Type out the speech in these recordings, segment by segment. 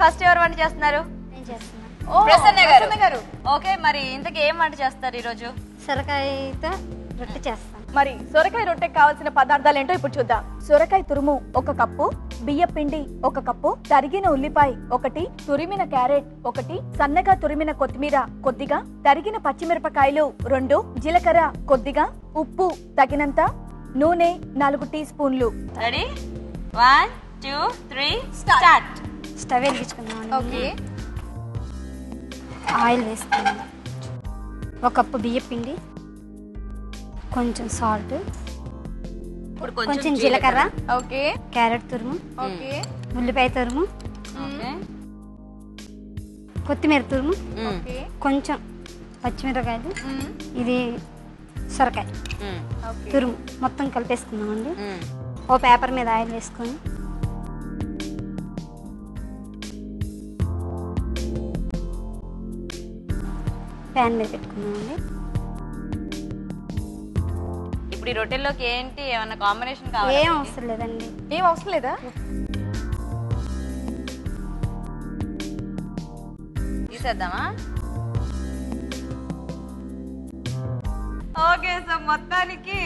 First ఎవరు వంట చేస్తున్నారు? నేను చేస్తున్నాను. ప్రసన్న గారు. ఓకే, మరి ఇంతకీ ఏం వంట చేస్తారు ఈరోజు? సొరకాయతో రొట్టె చేస్తాను. మరి సొరకాయ రొట్టెకి కావాల్సిన పదార్థాలు ఏంటో ఇప్పుడు చూద్దాం. సొరకాయ తురుము 1 కప్పు, బియ్య పిండి 1 కప్పు, తరిగిన ఉల్లిపాయ 1, తురిమిన క్యారెట్ 1, సన్నగా తురిమిన కొత్తిమీర కొద్దిగా, తరిగిన పచ్చిమిరపకాయలు 2, జీలకర్ర కొద్దిగా, ఉప్పు తగినంత, నూనె 4 టీ స్పూన్లు. రెడీ? 1 2 3 స్టార్ట్. స్టవ్ వెలిగించుకుందాం. ఓకే, ఆయిల్ వేసుకుందాం. 1 కప్పు బియ్య పిండి, కొంచెం సాల్ట్, కొంచెం జీలకర్ర, ఓకే, క్యారెట్ తురుము, ఓకే, ఉల్లిపాయ తురుము, ఓకే, కొత్తిమీర తురుము, ఓకే, కొంచెం పచ్చిమిరపకాయలు, ఇది సొరకాయ తురుము మొత్తం కలిపేసుకుందామండి. ఓ పేపర్ మీద ఆయిల్ వేసుకొని ప్యాన్ మీద పెట్టుకుందామండి. ఇప్పుడు ఈ రొట్టెల్లోకి ఏంటి ఏమన్నా కాంబినేషన్ కావాలి? ఏం అవసరం లేదండి. ఏం అవసరం లేదా? తీసేద్దామా? ఓకే, సో మొత్తానికి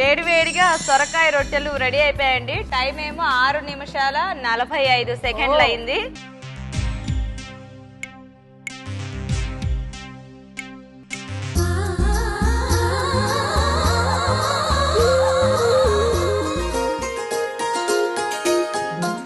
వేడివేడిగా సొరకాయ రొట్టెలు రెడీ అయిపోయాయండి. టైం ఏమో 6 నిమిషాల 45 సెకండ్లు అయింది.